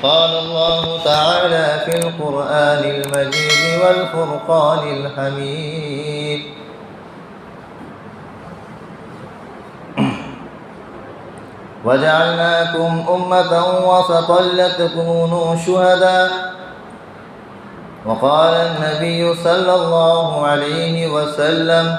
قال الله تعالى في القرآن المجيد والفرقان الحميد وجعلناكم أمة وسطا لتكونوا شهداء وقال النبي صلى الله عليه وسلم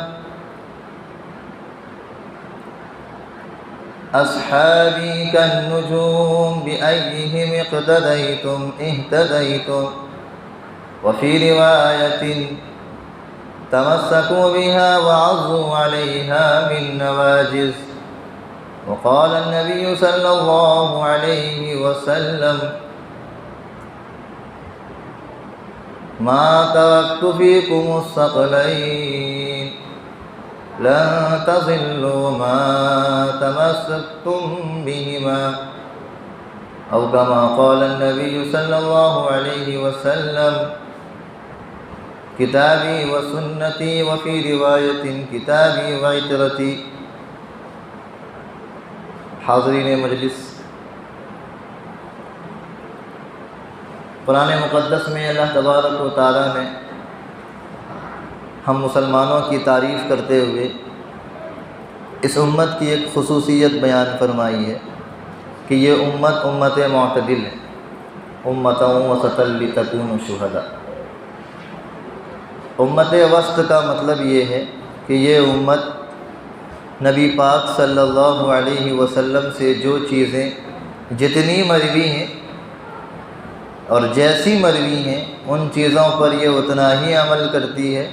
أصحابي كالنجوم بأيهم اقتديتم اهتديتم وفي رواية تمسكوا بها وعضوا عليها بالنواجذ وقال النبي صلى الله عليه وسلم ما تركت فيكم الثقلين لن تضلوا ما تمسكتم بهما أو كما قال النبي صلى الله عليه وسلم كتابي وسنتي وفي رواية كتابي وعترتي. حاضرین مجلس، قرآن مقدس میں اللہ تبارک و تعالیٰ نے ہم مسلمانوں کی تعریف کرتے ہوئے اس امت کی ایک خصوصیت بیان فرمائی ہے کہ یہ امت معتدل ہے. امتاً وسطاً لتکونوا شہداء. امت وسط کا مطلب یہ ہے کہ یہ امت نبی پاک صلی اللہ علیہ وسلم سے جو چیزیں جتنی مروی ہیں اور جیسی مروی ہیں ان چیزوں پر یہ اتنا ہی عمل کرتی ہے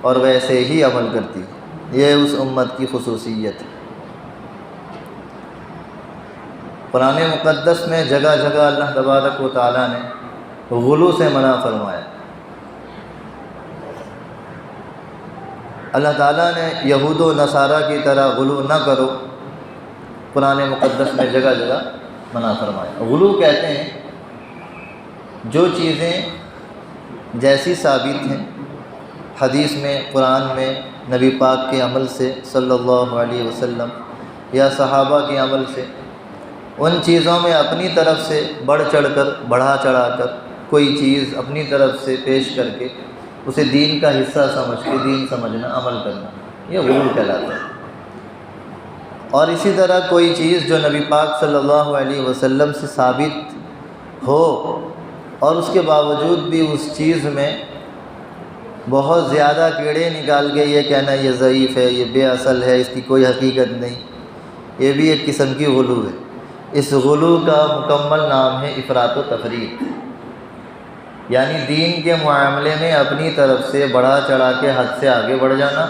اور ویسے ہی عمل کرتی ہے. یہ اس امت کی خصوصیت ہے. قرآن مقدس میں جگہ جگہ اللہ تبارک و تعالیٰ نے غلو سے منع فرمایا. اللہ تعالیٰ نے یہود و نصارہ کی طرح غلو نہ کرو قرآن مقدس میں جگہ جگہ منع فرمایا. غلو کہتے ہیں جو چیزیں جیسی ثابت ہیں حدیث میں، قرآن میں، نبی پاک کے عمل سے صلی اللہ علیہ وسلم یا صحابہ کے عمل سے، ان چیزوں میں اپنی طرف سے بڑھ چڑھ کر، بڑھا چڑھا کر کوئی چیز اپنی طرف سے پیش کر کے اسے دین کا حصہ سمجھ کے دین سمجھنا، عمل کرنا، یہ غلو کہلاتا ہے. اور اسی طرح کوئی چیز جو نبی پاک صلی اللہ علیہ وسلم سے ثابت ہو اور اس کے باوجود بھی اس چیز میں بہت زیادہ کیڑے نکال کے یہ کہنا یہ ضعیف ہے، یہ بے اصل ہے، اس کی کوئی حقیقت نہیں، یہ بھی ایک قسم کی غلو ہے. اس غلو کا مکمل نام ہے افراط و تفریط، یعنی دین کے معاملے میں اپنی طرف سے بڑھا چڑھا کے حد سے آگے بڑھ جانا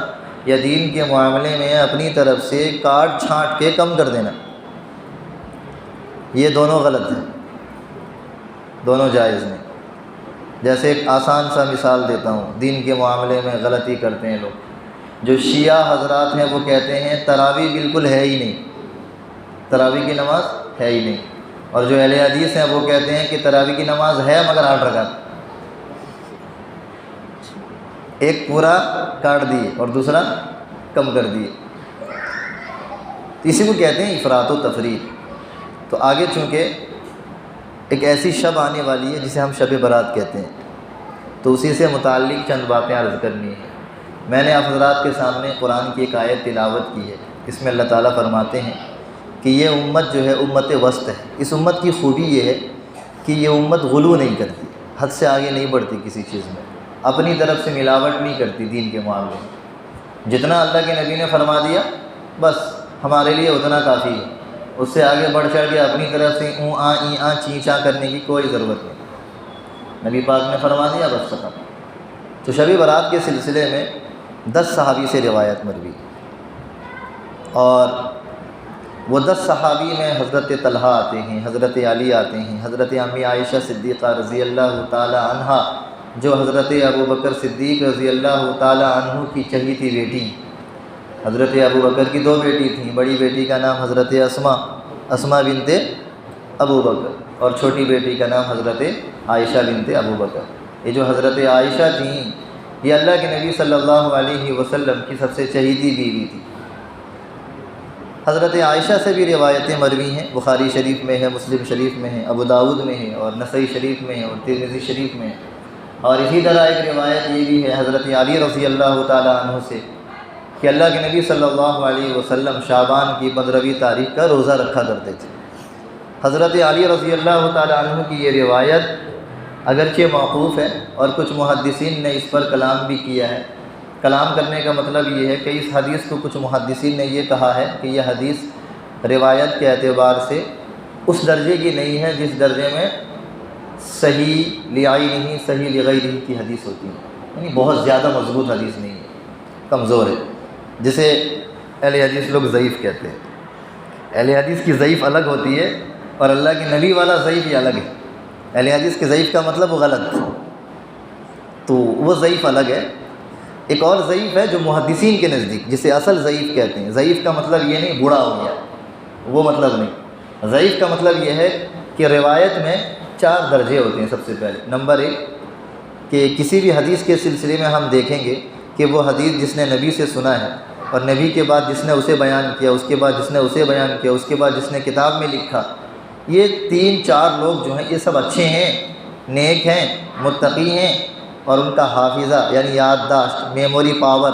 یا دین کے معاملے میں اپنی طرف سے کاٹ چھانٹ کے کم کر دینا. یہ دونوں غلط ہیں، دونوں جائز نہیں. جیسے ایک آسان سا مثال دیتا ہوں، دین کے معاملے میں غلطی کرتے ہیں لوگ. جو شیعہ حضرات ہیں وہ کہتے ہیں تراویح بالکل ہے ہی نہیں، تراویح کی نماز ہے ہی نہیں. اور جو اہل حدیث ہیں وہ کہتے ہیں کہ تراویح کی نماز ہے مگر 8 رکعت، ایک پورا کاٹ دیے اور دوسرا کم کر دیے. اسی کو کہتے ہیں افراط و تفریط. تو آگے چونکہ ایک ایسی شب آنے والی ہے جسے ہم شب برات کہتے ہیں، تو اسی سے متعلق چند باتیں عرض کرنی ہیں. میں نے آپ حضرات کے سامنے قرآن کی ایک آیت تلاوت کی ہے. اس میں اللہ تعالیٰ فرماتے ہیں کہ یہ امت جو ہے امت وسط ہے. اس امت کی خوبی یہ ہے کہ یہ امت غلو نہیں کرتی، حد سے آگے نہیں بڑھتی کسی چیز میں، اپنی طرف سے ملاوٹ نہیں کرتی دین کے معاملے میں. جتنا اللہ کے نبی نے فرما دیا بس ہمارے لیے اتنا کافی ہے، اس سے آگے بڑھ چڑھ کے اپنی طرف سے اوں آ ای آ چیں چاں کرنے کی کوئی ضرورت نہیں. نبی پاک نے فرما دیا بس ختم. تو شب برات کے سلسلے میں 10 صحابی سے روایت مروی، اور وہ 10 صحابی میں حضرت طلحہ آتے ہیں، حضرت علی آتے ہیں، حضرت امی عائشہ صدیقہ رضی اللہ تعالی عنہا جو حضرت ابوبکر صدیق رضی اللہ تعالی عنہ کی چہیتی بیٹی. حضرت ابوبکر کی 2 بیٹی تھیں، بڑی بیٹی کا نام حضرت اسما بنت ابوبکر، اور چھوٹی بیٹی کا نام حضرت عائشہ بنت ابوبکر. یہ جو حضرت عائشہ تھیں یہ اللہ کے نبی صلی اللہ علیہ وسلم کی سب سے چہیتی بیوی تھی. حضرت عائشہ سے بھی روایتیں مروی ہیں، بخاری شریف میں ہے، مسلم شریف میں ہے، ابو داؤد میں ہے، اور نسائی شریف میں ہے، اور ترمذی شریف میں ہے۔ اور اسی طرح ایک روایت یہ بھی ہے حضرت علی رضی اللہ تعالیٰ عنہ سے کہ اللہ کے نبی صلی اللہ علیہ وسلم شعبان کی 15ویں تاریخ کا روزہ رکھا کرتے تھے۔ حضرت علی رضی اللہ تعالیٰ عنہ کی یہ روایت اگرچہ موقوف ہے، اور کچھ محدثین نے اس پر کلام بھی کیا ہے۔ کلام کرنے کا مطلب یہ ہے کہ اس حدیث کو کچھ محدثین نے یہ کہا ہے کہ یہ حدیث روایت کے اعتبار سے اس درجے کی نہیں ہے جس درجے میں صحیح لعینہ صحیح لغیرہ کی حدیث ہوتی ہے، یعنی بہت زیادہ مضبوط حدیث نہیں ہے، کمزور ہے، جسے اہل حدیث لوگ ضعیف کہتے ہیں۔ اہل حدیث کی ضعیف الگ ہوتی ہے اور اللہ کے نبی والا ضعیف یہ الگ ہے۔ اہل حدیث کے ضعیف کا مطلب وہ غلط، تو وہ ضعیف الگ ہے۔ ایک اور ضعیف ہے جو محدثین کے نزدیک جسے اصل ضعیف کہتے ہیں۔ ضعیف کا مطلب یہ نہیں بوڑھا ہو گیا، وہ مطلب نہیں۔ ضعیف کا مطلب یہ ہے کہ روایت میں 4 درجے ہوتے ہیں۔ سب سے پہلے نمبر 1 کہ کسی بھی حدیث کے سلسلے میں ہم دیکھیں گے کہ وہ حدیث جس نے نبی سے سنا ہے، اور نبی کے بعد جس نے اسے بیان کیا، اس کے بعد جس نے اسے بیان کیا، اس کے بعد جس نے کتاب میں لکھا، یہ 3-4 لوگ جو ہیں یہ سب اچھے ہیں، نیک ہیں، متقی ہیں، اور ان کا حافظہ یعنی یادداشت، میموری پاور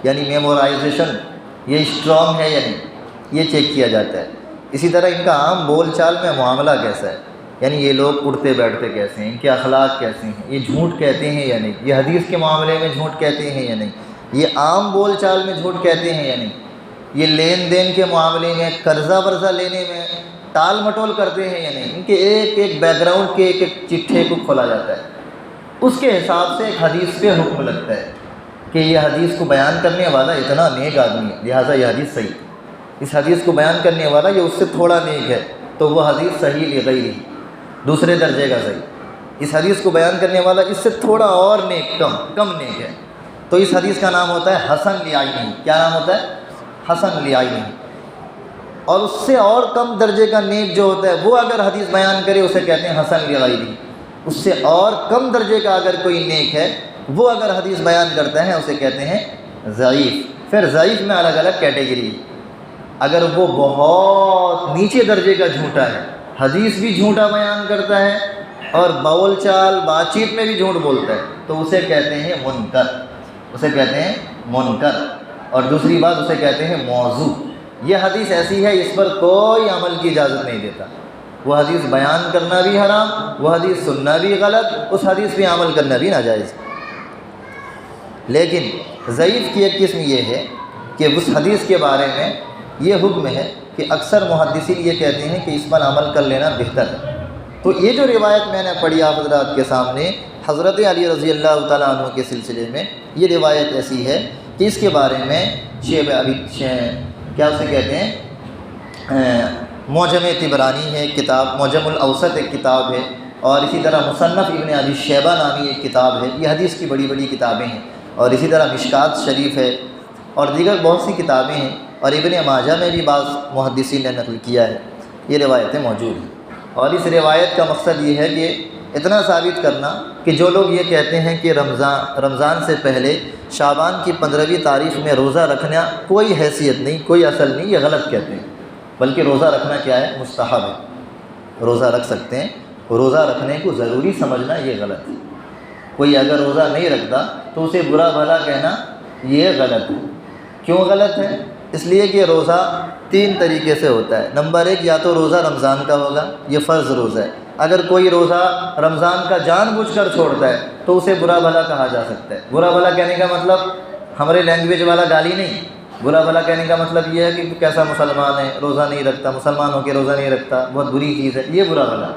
یعنی میمورائزیشن یہ اسٹرانگ ہے یا نہیں، یہ چیک کیا جاتا ہے۔ اسی طرح ان کا عام بول چال میں معاملہ کیسا ہے، یعنی یہ لوگ اٹھتے بیٹھتے کیسے ہیں، ان کے اخلاق کیسے ہیں، یہ جھوٹ کہتے ہیں یا نہیں، یہ حدیث کے معاملے میں جھوٹ کہتے ہیں یا نہیں، یہ عام بول چال میں جھوٹ کہتے ہیں یا نہیں، یہ لین دین کے معاملے میں قرضہ ورضہ لینے میں ٹال مٹول کرتے ہیں یا نہیں۔ ان کے ایک ایک بیک گراؤنڈ کے ایک ایک چٹھے کو کھولا جاتا ہے، اس کے حساب سے ایک حدیث پہ حکم لگتا ہے کہ یہ حدیث کو بیان کرنے والا اتنا نیک آدمی ہے، لہٰذا یہ حدیث صحیح، اس حدیث کو بیان کرنے والا یہ اس سے تھوڑا نیک ہے تو وہ حدیث صحیح لغیرہ، دوسرے درجے کا صحیح۔ اس حدیث کو بیان کرنے والا اس سے تھوڑا اور نیک، کم نیک ہے، تو اس حدیث کا نام ہوتا ہے حسن لعینہ۔ کیا نام ہوتا ہے؟ حسن لعینہ۔ اور اس سے اور کم درجے کا نیک جو ہوتا ہے وہ اگر حدیث بیان کرے اسے کہتے ہیں حسن لغیرہ۔ اس سے اور کم درجے کا اگر کوئی نیک ہے وہ اگر حدیث بیان کرتا ہے اسے کہتے ہیں ضعیف۔ پھر ضعیف میں الگ الگ کیٹیگری، اگر وہ بہت نیچے درجے کا جھوٹا ہے، حدیث بھی جھوٹا بیان کرتا ہے اور بول چال بات چیت میں بھی جھوٹ بولتا ہے، تو اسے کہتے ہیں منکر، اسے کہتے ہیں منکر۔ اور دوسری بات اسے کہتے ہیں موضوع۔ یہ حدیث ایسی ہے اس پر کوئی عمل کی اجازت نہیں دیتا، وہ حدیث بیان کرنا بھی حرام، وہ حدیث سننا بھی غلط، اس حدیث پہ عمل کرنا بھی ناجائز۔ لیکن ضعیف کی ایک قسم یہ ہے کہ اس حدیث کے بارے میں یہ حکم ہے کہ اکثر محدثین یہ کہتے ہیں کہ اس پر عمل کر لینا بہتر ہے۔ تو یہ جو روایت میں نے پڑھی آپ حضرات کے سامنے حضرت علی رضی اللہ تعالیٰ عنہ کے سلسلے میں، یہ روایت ایسی ہے کہ اس کے بارے میں کیا اسے کہتے ہیں، معجم طبرانی ہے ایک کتاب، معجم الاوسط ایک کتاب ہے، اور اسی طرح مصنف ابن ابی شیبہ نامی ایک کتاب ہے۔ یہ حدیث کی بڑی بڑی کتابیں ہیں، اور اسی طرح مشکات شریف ہے، اور دیگر بہت سی کتابیں ہیں، اور ابن ماجہ میں بھی بعض محدثین نے نقل کیا ہے، یہ روایتیں موجود ہیں۔ اور اس روایت کا مقصد یہ ہے کہ اتنا ثابت کرنا کہ جو لوگ یہ کہتے ہیں کہ رمضان سے پہلے شعبان کی 15ویں تاریخ میں روزہ رکھنا کوئی حیثیت نہیں، کوئی اصل نہیں، یہ غلط کہتے ہیں، بلکہ روزہ رکھنا کیا ہے؟ مستحب ہے، روزہ رکھ سکتے ہیں۔ روزہ رکھنے کو ضروری سمجھنا یہ غلط ہے۔ کوئی اگر روزہ نہیں رکھتا تو اسے برا بھلا کہنا یہ غلط ہے۔ کیوں غلط ہے؟ اس لیے کہ روزہ 3 طریقے سے ہوتا ہے۔ نمبر 1، یا تو روزہ رمضان کا ہوگا، یہ فرض روزہ ہے، اگر کوئی روزہ رمضان کا جان بوجھ کر چھوڑتا ہے تو اسے برا بھلا کہا جا سکتا ہے۔ برا بھلا کہنے کا مطلب ہمارے لینگویج والا گالی نہیں، برا بھلا کہنے کا مطلب یہ ہے کہ کیسا مسلمان ہے، روزہ نہیں رکھتا، مسلمان ہو کے روزہ نہیں رکھتا، بہت بری چیز ہے، یہ برا بھلا،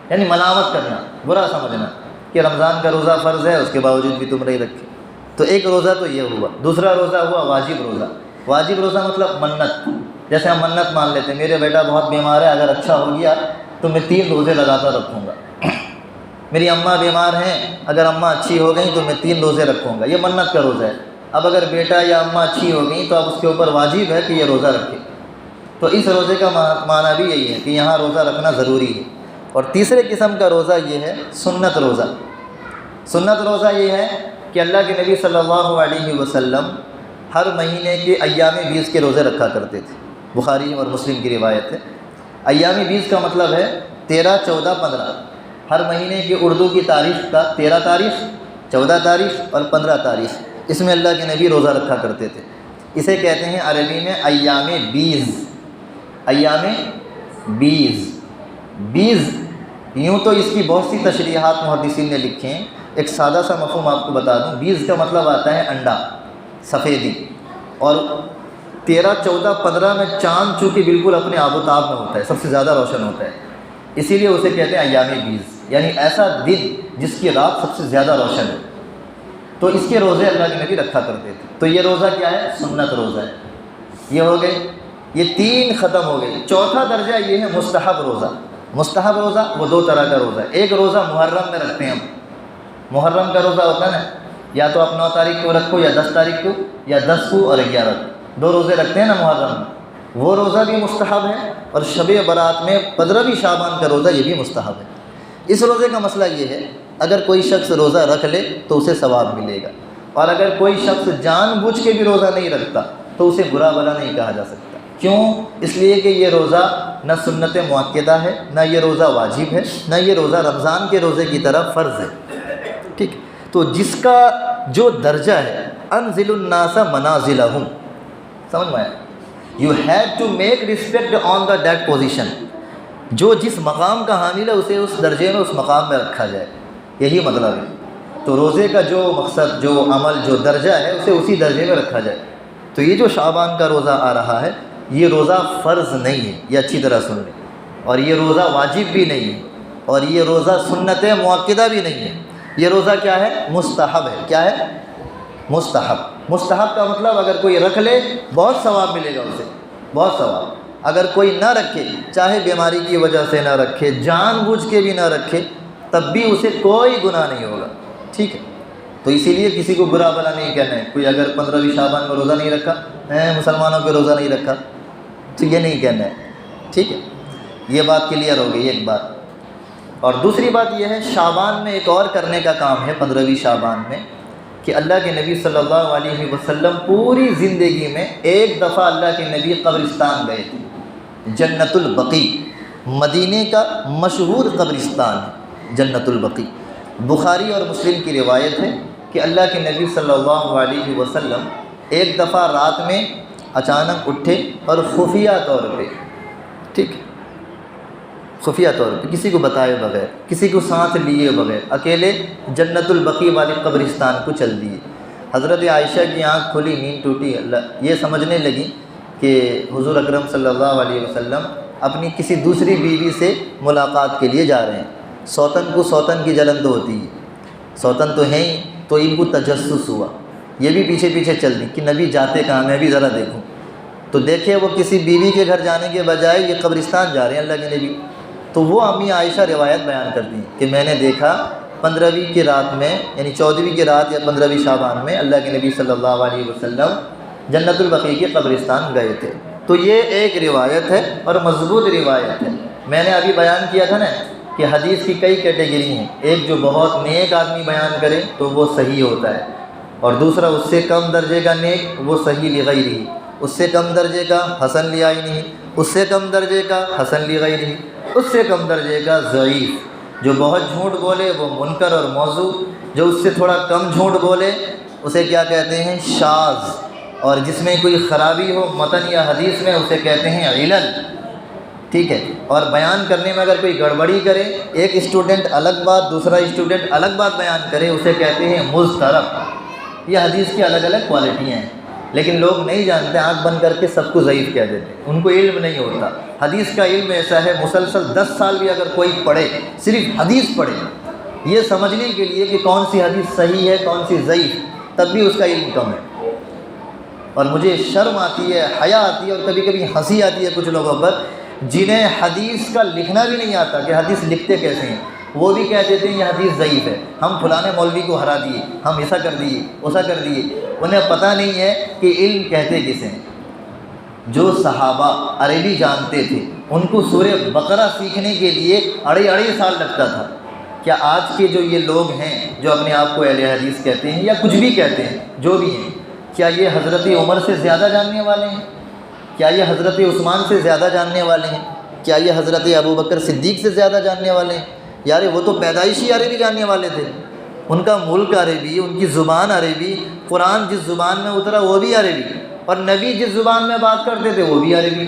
یعنی ملامت کرنا، برا سمجھنا کہ رمضان کا روزہ فرض ہے اس کے باوجود بھی تم نہیں رکھے۔ تو ایک روزہ تو یہ ہوا۔ دوسرا روزہ ہوا واجب روزہ۔ واجب روزہ مطلب منت، جیسے ہم منت مان لیتے ہیں، میرے بیٹا بہت بیمار ہے، اگر اچھا ہو گیا تو میں 3 روزے لگاتار رکھوں گا۔ میری اماں بیمار ہیں، اگر اماں اچھی ہو گئیں تو میں 3 روزے رکھوں گا، یہ منت کا روزہ ہے۔ اب اگر بیٹا یا اماں اچھی ہو گئیں تو اب اس کے اوپر واجب ہے کہ یہ روزہ رکھے۔ تو اس روزے کا معنی بھی یہی ہے کہ یہاں روزہ رکھنا ضروری ہے۔ اور تیسرے قسم کا روزہ یہ ہے سنت روزہ۔ سنت روزہ یہ ہے کہ اللہ کے نبی صلی اللہ علیہ وسلم ہر مہینے کے ایام 20 کے روزے رکھا کرتے تھے۔ بخاری اور مسلم کی روایت ہے۔ ایام بیس کا مطلب ہے 13، 14، 15۔ ہر مہینے کی اردو کی تاریخ کا 13 تاریخ، 14 تاریخ اور 15 تاریخ، اس میں اللہ کے نبی روزہ رکھا کرتے تھے۔ اسے کہتے ہیں عربی میں ایام بیس۔ ایام بیس، بیس یوں تو اس کی بہت سی تشریحات محدثین نے لکھے ہیں، ایک سادہ سا مفہوم آپ کو بتا دوں۔ بیس کا مطلب آتا ہے انڈا، سفیدی، اور 13، 14، 15 میں چاند چونکہ بالکل اپنے آب و تاب میں ہوتا ہے، سب سے زیادہ روشن ہوتا ہے، اسی لیے اسے کہتے ہیں ایام بیس، یعنی ایسا دن جس کی رات سب سے زیادہ روشن ہے۔ تو اس کے روزے اللہ کے نبی رکھا کرتے تھے۔ تو یہ روزہ کیا ہے؟ سنت روزہ ہے۔ یہ ہو گئے، یہ 3 ختم ہو گئی۔ چوتھا درجہ یہ ہے مستحب روزہ۔ مستحب روزہ وہ 2 طرح کا روزہ ہے۔ ایک روزہ محرم میں رکھتے ہیں ہم، محرم کا روزہ ہوتا ہے نا، یا تو آپ 9 تاریخ کو رکھو یا 10 تاریخ کو یا 10 کو اور 11 کو، 2 روزے رکھتے ہیں نا محرم میں، وہ روزہ بھی مستحب ہے۔ اور شب برات میں 15ویں شعبان کا روزہ یہ بھی مستحب ہے۔ اس روزے کا مسئلہ یہ ہے، اگر کوئی شخص روزہ رکھ لے تو اسے ثواب ملے گا، اور اگر کوئی شخص جان بوجھ کے بھی روزہ نہیں رکھتا تو اسے برا بھلا نہیں کہا جا سکتا۔ کیوں؟ اس لیے کہ یہ روزہ نہ سنت مؤکدہ ہے، نہ یہ روزہ واجب ہے، نہ یہ روزہ رمضان کے روزے کی طرح فرض ہے۔ ٹھیک، تو جس کا جو درجہ ہے انزل الناس منازلہم، سمجھ میں آیا؟ You have to make respect on the that position, جو جس مقام کا حامل ہے اسے اس درجے میں، اس مقام میں رکھا جائے، یہی مطلب ہے۔ تو روزے کا جو مقصد، جو عمل، جو درجہ ہے اسے اسی درجے میں رکھا جائے۔ تو یہ جو شعبان کا روزہ آ رہا ہے یہ روزہ فرض نہیں ہے، یہ اچھی طرح سن لیں، اور یہ روزہ واجب بھی نہیں ہے، اور یہ روزہ سنت مؤکدہ بھی نہیں ہے۔ یہ روزہ کیا ہے؟ مستحب ہے۔ کیا ہے؟ مستحب۔ مستحب کا مطلب اگر کوئی رکھ لے بہت ثواب ملے گا اسے، بہت ثواب۔ اگر کوئی نہ رکھے، چاہے بیماری کی وجہ سے نہ رکھے، جان بوجھ کے بھی نہ رکھے، تب بھی اسے کوئی گناہ نہیں ہوگا۔ ٹھیک ہے، تو اسی لیے کسی کو برا بھلا نہیں کہنا ہے۔ کوئی اگر 15ویں شعبان میں روزہ نہیں رکھا، مسلمانوں پہ روزہ نہیں رکھا، تو یہ نہیں کہنا ہے۔ ٹھیک ہے، یہ بات کلیئر ہو گئی ایک بات۔ اور دوسری بات یہ ہے، شعبان میں ایک اور کرنے کا کام ہے 15ویں شعبان میں، کہ اللہ کے نبی صلی اللہ علیہ وسلم پوری زندگی میں ایک دفعہ اللہ کے نبی قبرستان گئے تھے، جنت البقیع، مدینے کا مشہور قبرستان ہے جنت البقیع۔ بخاری اور مسلم کی روایت ہے کہ اللہ کے نبی صلی اللہ علیہ وسلم ایک دفعہ رات میں اچانک اٹھے اور خفیہ طور پہ، ٹھیک، خفیہ طور پہ کسی کو بتائے بغیر، کسی کو ساتھ لیے بغیر، اکیلے جنت البقیع والی قبرستان کو چل دیے۔ حضرت عائشہ کی آنکھ کھلی، نیند ٹوٹی، یہ سمجھنے لگی کہ حضور اکرم صلی اللہ علیہ وسلم اپنی کسی دوسری بیوی سے ملاقات کے لیے جا رہے ہیں۔ سوتن کو سوتن کی جلن تو ہوتی ہے، سوتن تو ہیں ہی، تو ان کو تجسس ہوا، یہ بھی پیچھے پیچھے چل دی کہ نبی جاتے کہاں، میں بھی ذرا دیکھوں۔ تو دیکھے وہ کسی بیوی کے گھر جانے کے بجائے یہ قبرستان جا رہے ہیں اللہ کے نبی۔ تو وہ امی عائشہ روایت بیان کرتی ہیں کہ میں نے دیکھا 15ویں کی رات میں، یعنی 14ویں کی رات یا 15ویں شعبان میں اللہ کے نبی صلی اللہ علیہ وسلم جنت البقیع کے قبرستان گئے تھے۔ تو یہ ایک روایت ہے اور مضبوط روایت ہے۔ میں نے ابھی بیان کیا تھا نا کہ حدیث کی کئی کیٹیگری ہیں، ایک جو بہت نیک آدمی بیان کرے تو وہ صحیح ہوتا ہے، اور دوسرا اس سے کم درجے کا نیک وہ صحیح لغیرہ، اس سے کم درجے کا حسن لعینہ، اس سے کم درجے کا حسن لغیرہ، اس سے کم درجے کا ضعیف۔ جو بہت جھوٹ بولے وہ منکر اور موضوع، جو اس سے تھوڑا کم جھوٹ بولے اسے کیا کہتے ہیں؟ شاذ، اور جس میں کوئی خرابی ہو متن یا حدیث میں اسے کہتے ہیں علل۔ ٹھیک ہے، اور بیان کرنے میں اگر کوئی گڑبڑی کرے، ایک اسٹوڈنٹ الگ بات، دوسرا اسٹوڈنٹ الگ بات بیان کرے، اسے کہتے ہیں مضطرب۔ یہ حدیث کی الگ الگ کوالٹیاں ہیں، لیکن لوگ نہیں جانتے، آنکھ بند کر کے سب کو ضعیف کہہ دیتے ہیں، ان کو علم نہیں ہوتا۔ حدیث کا علم ایسا ہے، مسلسل 10 سال بھی اگر کوئی پڑھے، صرف حدیث پڑھے، یہ سمجھنے کے لیے کہ کون سی حدیث صحیح ہے کون سی ضعیف، تب بھی اس کا علم کم ہے۔ اور مجھے شرم آتی ہے، حیا آتی ہے، اور کبھی کبھی ہنسی آتی ہے کچھ لوگوں پر جنہیں حدیث کا لکھنا بھی نہیں آتا کہ حدیث لکھتے کیسے ہیں، وہ بھی کہہ دیتے ہیں یہ حدیث ضعیف ہے، ہم فلاں مولوی کو ہرا دیے، ہم ایسا کر دیے ویسا کر دیے۔ انہیں پتہ نہیں ہے کہ علم کہتے کسے ہیں۔ جو صحابہ عربی جانتے تھے ان کو سورہ بقرہ سیکھنے کے لیے اڑھائی سال لگتا تھا۔ کیا آج کے جو یہ لوگ ہیں جو اپنے آپ کو اہل حدیث کہتے ہیں یا کچھ بھی کہتے ہیں، جو بھی ہیں، کیا یہ حضرت عمر سے زیادہ جاننے والے ہیں؟ کیا یہ حضرت عثمان سے زیادہ جاننے والے ہیں؟ کیا یہ حضرت ابوبکر صدیق سے زیادہ جاننے والے ہیں؟ یار وہ تو پیدائشی عربی جاننے والے تھے، ان کا ملک عربی، ان کی زبان عربی، قرآن جس زبان میں اترا وہ بھی عربی، اور نبی جس زبان میں بات کرتے تھے وہ بھی عربی۔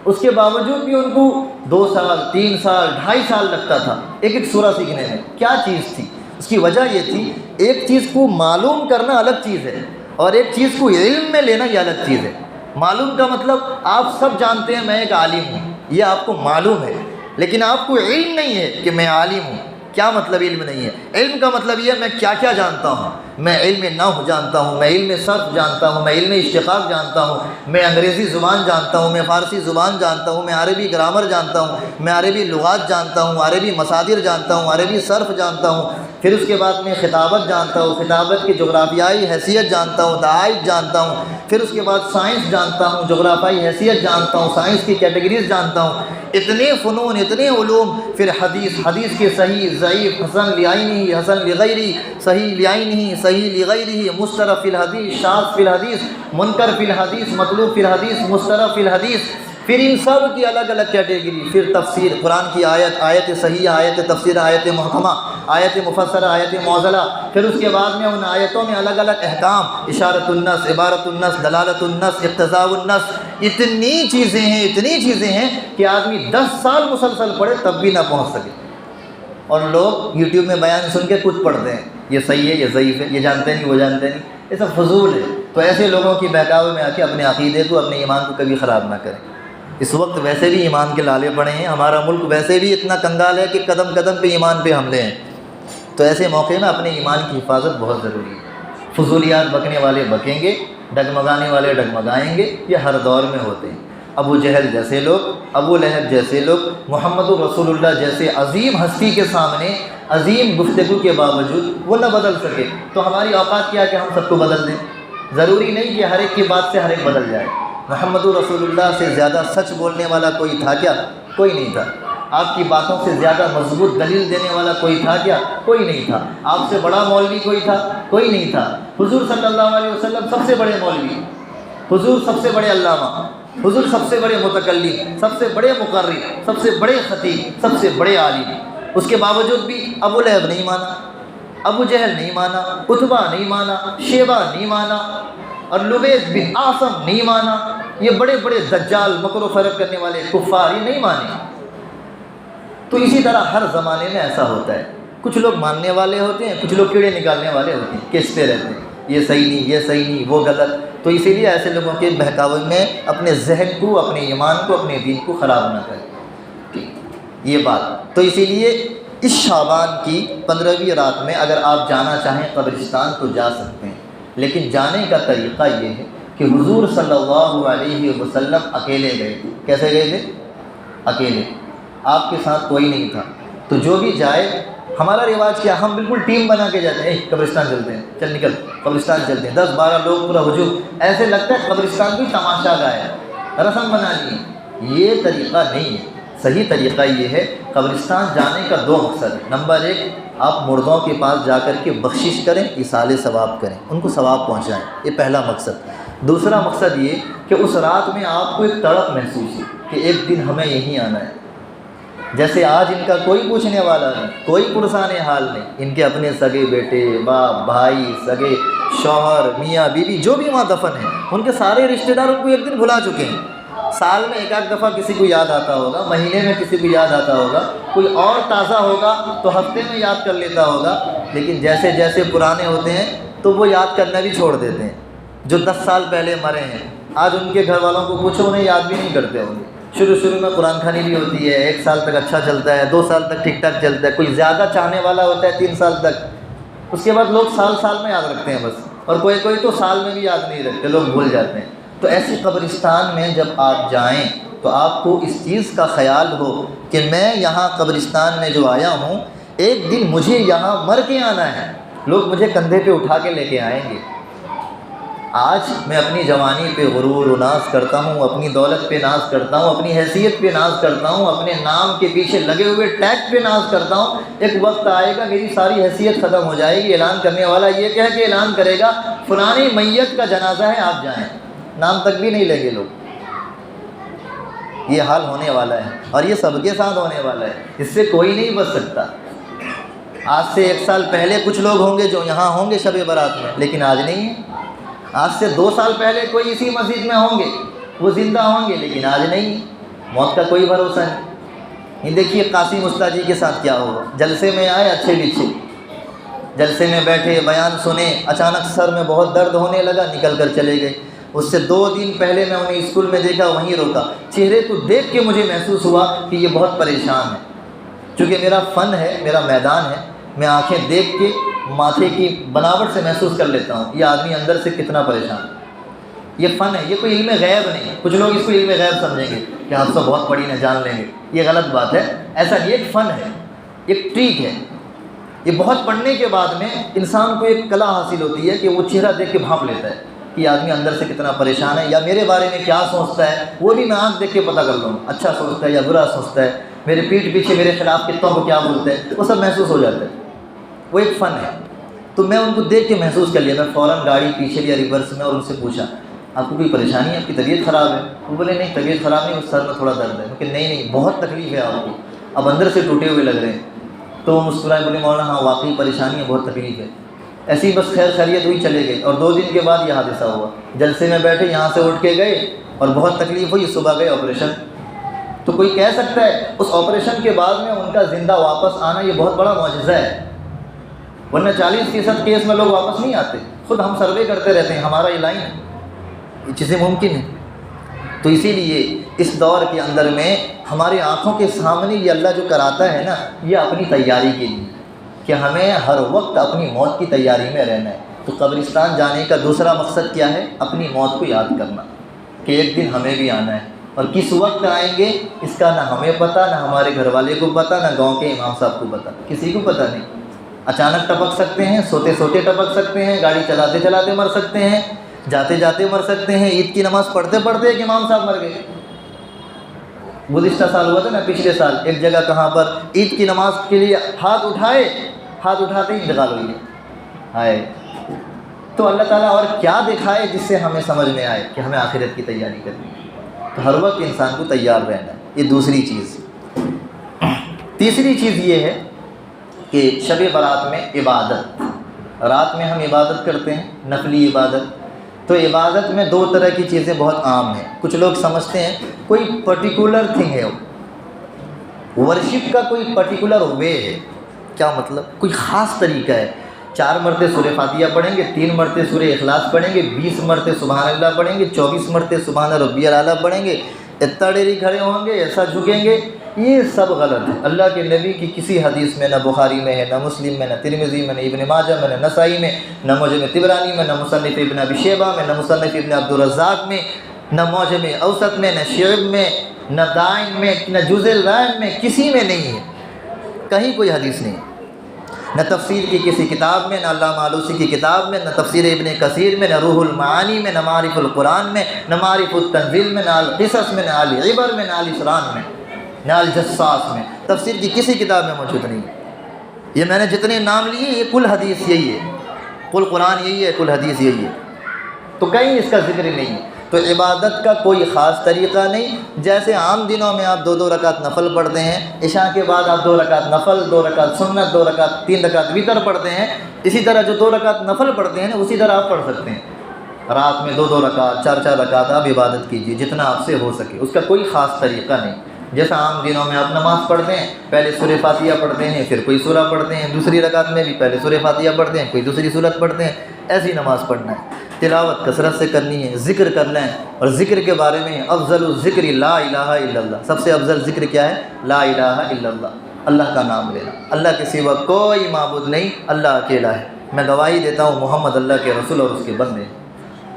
اس کے باوجود بھی ان کو 2 سال 3 سال 2.5 سال لگتا تھا ایک ایک سورہ سیکھنے میں۔ کیا چیز تھی؟ اس کی وجہ یہ تھی، ایک چیز کو معلوم کرنا الگ چیز ہے، اور ایک چیز کو علم میں لینا یہ الگ چیز ہے۔ معلوم کا مطلب آپ سب جانتے ہیں میں ایک عالم ہوں، یہ آپ کو معلوم ہے، لیکن آپ کو علم نہیں ہے کہ میں عالم ہوں۔ کیا مطلب علم نہیں ہے؟ علم کا مطلب یہ ہے میں کیا کیا جانتا ہوں، میں علم نحو جانتا ہوں، میں علم صرف جانتا ہوں، میں علم اشتقاق جانتا ہوں، میں انگریزی زبان جانتا ہوں، میں فارسی زبان جانتا ہوں، میں عربی گرامر جانتا ہوں، میں عربی لغات جانتا ہوں، عربی مصادر جانتا ہوں، عربی صرف جانتا ہوں، پھر اس کے بعد میں خطابت جانتا ہوں، خطابت کی جغرافیائی حیثیت جانتا ہوں، دعائق جانتا ہوں، پھر اس کے بعد سائنس جانتا ہوں، جغرافیائی حیثیت جانتا ہوں، سائنس کی کیٹیگریز جانتا ہوں، اتنے فنون اتنے علوم، پھر حدیث کے صحیح ضعیف، حسن لعینہ حسن لغیرہ، صحیح لعینہ صحیح لغیرہ، مسترب فی الحدیث شاذ فی الحدیث، منکر فی الحدیث مطلوب فی الحدیث، مسترب فی الحدیث، پھر ان سب کی الگ الگ کیٹیگری، پھر تفسیر قرآن کی آیت صحیح، آیت تفسیر، آیت محکمہ، آیت مفسرہ، آیت معضلہ، پھر اس کے بعد میں ان آیتوں میں الگ الگ احکام، اشارۃ النص، عبارۃ النص، دلالۃ النص، اقتضاء النص، اتنی چیزیں ہیں کہ آدمی 10 سال مسلسل پڑھے تب بھی نہ پہنچ سکے۔ اور لوگ یوٹیوب میں بیان سن کے کچھ پڑھتے ہیں، یہ صحیح ہے یہ ضعیف ہے، یہ جانتے نہیں وہ جانتے نہیں، یہ سب فضول ہے۔ تو ایسے لوگوں کی بہکاوے میں آ کے اپنے عقیدے کو اپنے ایمان کو کبھی خراب نہ کریں۔ اس وقت ویسے بھی ایمان کے لالے پڑے ہیں، ہمارا ملک ویسے بھی اتنا کنگال ہے کہ قدم قدم پہ ایمان پہ حملے ہیں، تو ایسے موقع میں اپنے ایمان کی حفاظت بہت ضروری ہے۔ فضولیات بکنے والے بکیں گے، ڈگمگانے والے ڈگمگائیں گے، یہ ہر دور میں ہوتے ہیں۔ ابو جہل جیسے لوگ، ابو لہب جیسے لوگ، محمد رسول اللہ جیسے عظیم ہستی کے سامنے عظیم گفتگو کے باوجود وہ نہ بدل سکے، تو ہماری اوقات کیا کہ ہم سب کو بدل دیں؟ ضروری نہیں کہ ہر ایک کی بات سے ہر ایک بدل جائے۔ محمد رسول اللہ سے زیادہ سچ بولنے والا کوئی تھا کیا؟ کوئی نہیں تھا۔ آپ کی باتوں سے زیادہ مضبوط دلیل دینے والا کوئی تھا کیا؟ کوئی نہیں تھا۔ آپ سے بڑا مولوی کوئی تھا؟ کوئی نہیں تھا۔ حضور صلی اللہ علیہ وسلم سب سے بڑے مولوی، حضور سب سے بڑے علامہ، حضور سب سے بڑے متکلم، سب سے بڑے مقرر، سب سے بڑے خطیب، سب سے بڑے عالم، اس کے باوجود بھی ابو لہب نہیں مانا، ابو جہل نہیں مانا، عتبہ نہیں مانا، شیبہ نہیں مانا، اور لبید بن عاصم نہیں مانا۔ یہ بڑے بڑے دجال مکر و فرق کرنے والے کفار یہ نہیں مانے۔ تو اسی طرح ہر زمانے میں ایسا ہوتا ہے، کچھ لوگ ماننے والے ہوتے ہیں، کچھ لوگ کیڑے نکالنے والے ہوتے ہیں، کیستے رہتے ہیں، یہ صحیح نہیں یہ صحیح نہیں وہ غلط۔ تو اسی لیے ایسے لوگوں کے بہکاوے میں اپنے ذہن کو، اپنے ایمان کو، اپنے دین کو خراب نہ کریں، یہ بات۔ تو اسی لیے اس شعبان کی 15ویں رات میں اگر آپ جانا چاہیں قبرستان تو جا سکتے ہیں، لیکن جانے کا طریقہ یہ ہے کہ حضور صلی اللہ علیہ وسلم اکیلے گئے تھے۔ کیسے گئے تھے؟ اکیلے، آپ کے ساتھ کوئی نہیں تھا۔ تو جو بھی جائے، ہمارا رواج کیا، ہم بالکل ٹیم بنا کے جاتے ہیں، قبرستان چلتے ہیں، چل نکل قبرستان چلتے ہیں، 10-12 لوگ پورا ہجوم، ایسے لگتا ہے قبرستان کوئی تماشا گاہ ہے، رسم بنا لی۔ یہ طریقہ نہیں ہے۔ صحیح طریقہ یہ ہے، قبرستان جانے کا 2 مقصد ہے۔ نمبر 1، آپ مردوں کے پاس جا کر کے بخشش کریں، ایصال ثواب کریں، ان کو ثواب پہنچائیں، یہ پہلا مقصد۔ دوسرا مقصد یہ کہ اس رات میں آپ کو ایک تڑپ محسوس ہو کہ ایک دن ہمیں یہیں آنا ہے۔ جیسے آج ان کا کوئی پوچھنے والا نہیں، کوئی پرسان حال نہیں، ان کے اپنے سگے بیٹے، باپ، بھائی، سگے شوہر، میاں بیوی جو بھی وہاں دفن ہیں، ان کے سارے رشتہ دار ان کو ایک دن بھلا چکے ہیں۔ سال میں ایک آدھ دفعہ کسی کو یاد آتا ہوگا، مہینے میں کسی کو یاد آتا ہوگا، کوئی اور تازہ ہوگا تو ہفتے میں یاد کر لیتا ہوگا، لیکن جیسے جیسے پرانے ہوتے ہیں تو وہ یاد کرنا بھی چھوڑ دیتے ہیں۔ جو 10 سال پہلے مرے ہیں، آج ان کے گھر والوں کو پوچھو، انہیں یاد بھی نہیں کرتے ہوں گے۔ شروع میں قرآن خوانی بھی ہوتی ہے، 1 سال تک اچھا چلتا ہے، 2 سال تک ٹھیک ٹھاک چلتا ہے، کوئی زیادہ چاہنے والا ہوتا ہے 3 سال تک، اس کے بعد لوگ سال میں یاد رکھتے ہیں بس، اور کوئی تو سال میں بھی یاد نہیں رکھتے، لوگ بھول جاتے ہیں۔ تو ایسی قبرستان میں جب آپ جائیں تو آپ کو اس چیز کا خیال ہو کہ میں یہاں قبرستان میں جو آیا ہوں، ایک دن مجھے یہاں مر کے آنا ہے، لوگ مجھے کندھے پہ اٹھا کے لے کے آئیں گے۔ آج میں اپنی جوانی پہ غرور و ناز کرتا ہوں، اپنی دولت پہ ناز کرتا ہوں، اپنی حیثیت پہ ناز کرتا ہوں، اپنے نام کے پیچھے لگے ہوئے ٹیگ پہ ناز کرتا ہوں۔ ایک وقت آئے گا میری ساری حیثیت ختم ہو جائے گی، اعلان کرنے والا یہ کہہ کے اعلان کرے گا فلانی میت کا جنازہ ہے آپ جائیں، نام تک بھی نہیں لیں گے لوگ۔ یہ حال ہونے والا ہے اور یہ سب کے ساتھ ہونے والا ہے، اس سے کوئی نہیں بچ سکتا۔ آج سے 1 سال پہلے کچھ لوگ ہوں گے جو یہاں ہوں گے شب برات میں، لیکن آج نہیں ہے۔ آج سے 2 سال پہلے کوئی اسی مسجد میں ہوں گے، وہ زندہ ہوں گے، لیکن آج نہیں ہے۔ موت کا کوئی بھروسہ نہیں۔ یہ دیکھیے قاسم استاد جی کے ساتھ کیا ہوا، جلسے میں آئے اچھے بچھے، جلسے میں بیٹھے بیان سنے، اچانک سر میں بہت درد ہونے لگا، نکل کر چلے گئے۔ اس سے 2 دن پہلے میں انہیں اسکول میں دیکھا، وہیں روکا، چہرے کو دیکھ کے مجھے محسوس ہوا کہ یہ بہت پریشان ہے۔ چونکہ میرا فن ہے، میرا میدان ہے، میں آنکھیں دیکھ کے ماتھے کی بناوٹ سے محسوس کر لیتا ہوں یہ آدمی اندر سے کتنا پریشان ہے۔ یہ فن ہے، یہ کوئی علم غیب نہیں۔ کچھ لوگ اس کو علم غیب سمجھیں گے کہ آپ تو بہت پڑھی نہ جان لیں گے، یہ غلط بات ہے۔ ایسا نہیں، ایک فن ہے، ایک ٹریک ہے۔ یہ بہت پڑھنے کے بعد میں انسان کو ایک کلا حاصل ہوتی ہے کہ وہ چہرہ دیکھ کے بھانپ لیتا ہے کہ آدمی اندر سے کتنا پریشان ہے، یا میرے بارے میں کیا سوچتا ہے، وہ بھی میں آنکھ دیکھ کے پتہ کر لوں، اچھا سوچتا ہے یا برا سوچتا ہے، میرے پیٹھ پیچھے میرے خلاف کتوں کو کیا بولتے ہیں، وہ سب محسوس ہو جاتا ہے۔ وہ ایک فن ہے۔ تو میں ان کو دیکھ کے محسوس کر لیا، میں فوراً گاڑی پیچھے لیا ریورس میں اور ان سے پوچھا آپ کو کوئی پریشانی ہے، آپ کی طبیعت خراب ہے؟ وہ بولے نہیں طبیعت خراب نہیں، اس سر میں تھوڑا درد ہے۔ میں کہ نہیں بہت تکلیف ہے آپ کو، اب اندر سے ٹوٹے ہوئے لگ رہے ہیں۔ تو وہ مسکرائے، بولے مولانا ہاں واقعی پریشانی ہے، بہت تکلیف ہے۔ ایسے ہی بس خیر خیریت ہوئی، چلے گئے۔ اور 2 دن کے بعد یہ حادثہ ہوا، جلسے میں بیٹھے یہاں سے اٹھ کے گئے اور بہت تکلیف ہوئی، صبح گئے آپریشن۔ تو کوئی کہہ سکتا ہے اس آپریشن کے بعد میں ان کا زندہ واپس آنا یہ بہت بڑا معجزہ ہے، ورنہ 40% کیس میں لوگ واپس نہیں آتے۔ خود ہم سروے کرتے رہتے ہیں، ہمارا یہ لائن ہے، یہ چیزیں ممکن ہیں۔ تو اسی لیے اس دور کے اندر میں ہمارے آنکھوں کے سامنے یہ اللہ جو کراتا ہے نا، یہ اپنی تیاری کے لیے کہ ہمیں ہر وقت اپنی موت کی تیاری میں رہنا ہے۔ تو قبرستان جانے کا دوسرا مقصد کیا ہے؟ اپنی موت کو یاد کرنا کہ ایک دن ہمیں بھی آنا ہے، اور کس وقت آئیں گے اس کا نہ ہمیں پتہ، نہ ہمارے گھر والے کو پتہ، نہ گاؤں کے امام صاحب کو پتہ، کسی کو پتہ نہیں۔ اچانک ٹپک سکتے ہیں، سوتے سوتے ٹپک سکتے ہیں، گاڑی چلاتے چلاتے مر سکتے ہیں، جاتے جاتے مر سکتے ہیں، عید کی نماز پڑھتے پڑھتے ایک امام صاحب مر گئے۔ گزشتہ سال ہوا تھا نا، پچھلے سال ایک جگہ کہاں پر عید کی نماز کے لیے ہاتھ اٹھائے، ہاتھ اٹھاتے ہی انتقال ہوئی ہے۔ تو اللہ تعالیٰ اور کیا دکھائے جس سے ہمیں سمجھ میں آئے کہ ہمیں آخرت کی تیاری کرنی ہے۔ تو ہر وقت انسان کو تیار رہنا ہے، یہ دوسری چیز۔ تیسری چیز یہ ہے کہ شب برات میں عبادت، رات میں ہم عبادت کرتے ہیں، نفلی عبادت۔ تو عبادت میں 2 طرح کی چیزیں بہت عام ہیں۔ کچھ لوگ سمجھتے ہیں کوئی پرٹیکولر تھنگ ہے، ورشپ کا کوئی پرٹیکولر وے ہے۔ کیا مطلب؟ کوئی خاص طریقہ ہے، 4 مرتبہ سورہ فاتحہ پڑھیں گے، 3 مرتبہ سورہ اخلاص پڑھیں گے، 20 مرتبہ سبحان اللہ پڑھیں گے، 24 مرتبہ سبحان ربی الاعلیٰ پڑھیں گے، اتنا ڈیری کھڑے ہوں گے، ایسا جھکیں گے۔ یہ سب غلط ہے۔ اللہ کے نبی کی کسی حدیث میں، نہ بخاری میں ہے، نہ مسلم میں، نہ ترمذی میں، نہ ابن ماجہ میں، نہ نسائی میں، نہ معجم طبرانی میں، نہ مصنف ابن ابی شیبہ میں، نہ مصنف ابن عبد الرزاق میں، نہ معجم اوسط میں، نہ شعب میں، نہ دائن میں، نہ جز الرائن میں، کسی میں نہیں ہے، کہیں کوئی حدیث نہیں ہے۔ نہ تفسیر کی کسی کتاب میں، نہ علامہ آلوسی کی کتاب میں، نہ تفسیر ابن کثیر میں، نہ روح المعانی میں، نہ معارف القرآن میں، نہ معارف التنزیل میں، نہ القصص میں، نہ العبر میں، نہ الاسران میں، نہ الجصاص میں، تفسیر کی کسی کتاب میں موجود نہیں ہے۔ یہ میں نے جتنے نام لیے یہ کل حدیث یہی ہے، کل قرآن یہی ہے، کل حدیث یہی ہے، تو کہیں اس کا ذکر نہیں ہے۔ تو عبادت کا کوئی خاص طریقہ نہیں۔ جیسے عام دنوں میں آپ 2 رکعت نفل پڑھتے ہیں، عشاء کے بعد آپ 2 رکعت نفل، 2 رکعت سنت، 2 رکعت 3 رکعت وتر پڑھتے ہیں، اسی طرح جو 2 رکعت نفل پڑھتے ہیں اسی طرح آپ پڑھ سکتے ہیں۔ رات میں 2 رکعت، 4 رکعت آپ عبادت کیجیے جتنا آپ سے ہو سکے، اس کا کوئی خاص طریقہ نہیں۔ جیسا عام دنوں میں آپ نماز پڑھتے ہیں، پہلے سورہ فاتحہ پڑھتے ہیں، پھر کوئی سورہ پڑھتے ہیں، دوسری رکعت میں بھی پہلے سورہ فاتحہ پڑھتے ہیں، کوئی دوسری سورت پڑھتے ہیں، ایسی نماز پڑھنا ہے۔ تلاوت کثرت سے کرنی ہے، ذکر کرنا ہے، اور ذکر کے بارے میں افضل الذکر لا الہ الا اللہ، سب سے افضل ذکر کیا ہے؟ لا الہ الا اللہ، اللہ کا نام لینا۔ اللہ کے سوا کوئی معبود نہیں، اللہ اکیلا ہے، میں گواہی دیتا ہوں محمد اللہ کے رسول اور اس کے بندے،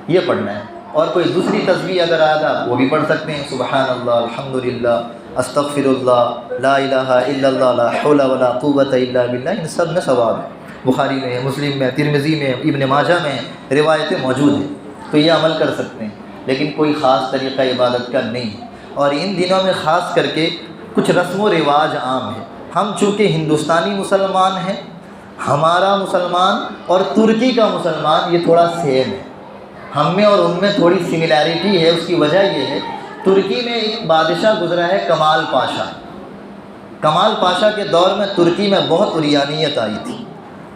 یہ پڑھنا ہے۔ اور کوئی دوسری تسبیح اگر آئے گا وہ بھی پڑھ سکتے ہیں، سبحان اللہ، الحمدللہ، استغفر اللہ، لا الہ الا اللہ، لا حول ولا قوت الا باللہ، ان سب میں ثواب ہے۔ بخاری میں، مسلم میں، ترمذی میں، ابن ماجہ میں روایتیں موجود ہیں، تو یہ عمل کر سکتے ہیں، لیکن کوئی خاص طریقہ عبادت کا نہیں ہے۔ اور ان دنوں میں خاص کر کے کچھ رسم و رواج عام ہیں۔ ہم چونکہ ہندوستانی مسلمان ہیں، ہمارا مسلمان اور ترکی کا مسلمان یہ تھوڑا سیم ہے، ہم میں اور ان میں تھوڑی سملیرٹی ہے۔ اس کی وجہ یہ ہے ترکی میں ایک بادشاہ گزرا ہے کمال پاشا. کمال پاشا کے دور میں ترکی میں بہت عریانیت آئی تھی.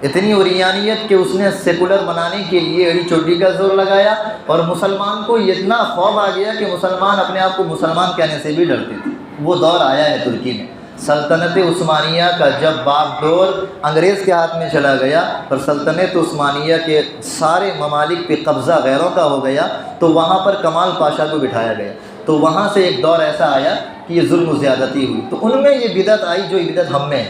اتنی عریانیت کہ اس نے سیکولر بنانے کے لیے ایڑی چوٹی کا زور لگایا، اور مسلمان کو اتنا خوف آ گیا کہ مسلمان اپنے آپ کو مسلمان کہنے سے بھی ڈرتے تھے. وہ دور آیا ہے ترکی میں. سلطنت عثمانیہ کا جب باغ ڈور انگریز کے ہاتھ میں چلا گیا اور سلطنت عثمانیہ کے سارے ممالک پہ قبضہ غیروں کا ہو گیا، تو وہاں پر کمال پاشا کو بٹھایا گیا. تو وہاں سے ایک دور ایسا آیا کہ یہ ظلم و زیادتی ہوئی. تو ان میں یہ بدعت آئی جو بدعت ہم میں ہے.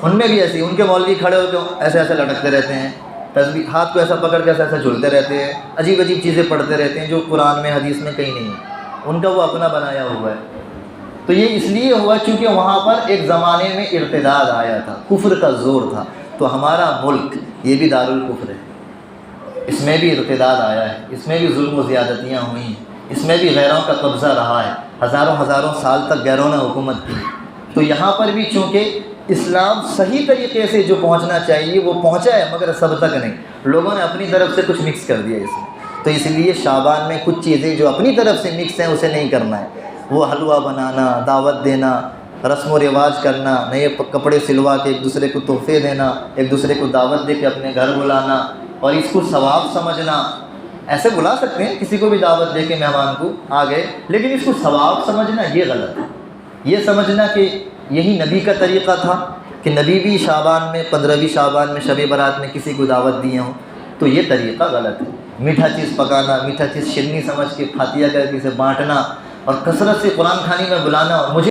ان میں بھی ایسی، ان کے مولوی کھڑے ہو کے ایسے ایسے لٹکتے رہتے ہیں، تسبیح ہاتھ کو ایسا پکڑ کے ایسا ایسا جھولتے رہتے ہیں، عجیب عجیب چیزیں پڑھتے رہتے ہیں جو قرآن میں حدیث میں کہیں نہیں ہے. ان کا وہ اپنا بنایا ہوا ہے. تو یہ اس لیے ہوا چونکہ وہاں پر ایک زمانے میں ارتداد آیا تھا، کفر کا زور تھا. تو ہمارا ملک یہ بھی دارالکفر ہے، اس میں بھی ارتداد آیا ہے، اس میں بھی ظلم و زیادتیاں ہوئی ہیں، اس میں بھی غیروں کا قبضہ رہا ہے. ہزاروں سال تک غیروں نے حکومت کی. تو یہاں پر بھی چونکہ اسلام صحیح طریقے سے جو پہنچنا چاہیے وہ پہنچا ہے، مگر سب تک نہیں. لوگوں نے اپنی طرف سے کچھ مکس کر دیا اس میں. تو اس لیے شعبان میں کچھ چیزیں جو اپنی طرف سے مکس ہیں اسے نہیں کرنا ہے. وہ حلوہ بنانا، دعوت دینا، رسم و رواج کرنا، نئے کپڑے سلوا کے ایک دوسرے کو تحفے دینا، ایک دوسرے کو دعوت دے کے اپنے گھر بلانا اور اس کو ثواب سمجھنا. ایسے بلا سکتے ہیں کسی کو بھی دعوت دے کے مہمان کو آ گئے، لیکن اس کو ثواب سمجھنا یہ غلط ہے. یہ سمجھنا کہ یہی نبی کا طریقہ تھا کہ نبی بھی شعبان میں 15ویں شعبان میں شب برات میں کسی کو دعوت دیے ہوں، تو یہ طریقہ غلط ہے. میٹھا چیز پکانا، میٹھا چیز شیرنی سمجھ کے فاتحہ کر کے اسے بانٹنا اور کثرت سے قرآن خوانی میں بلانا. اور مجھے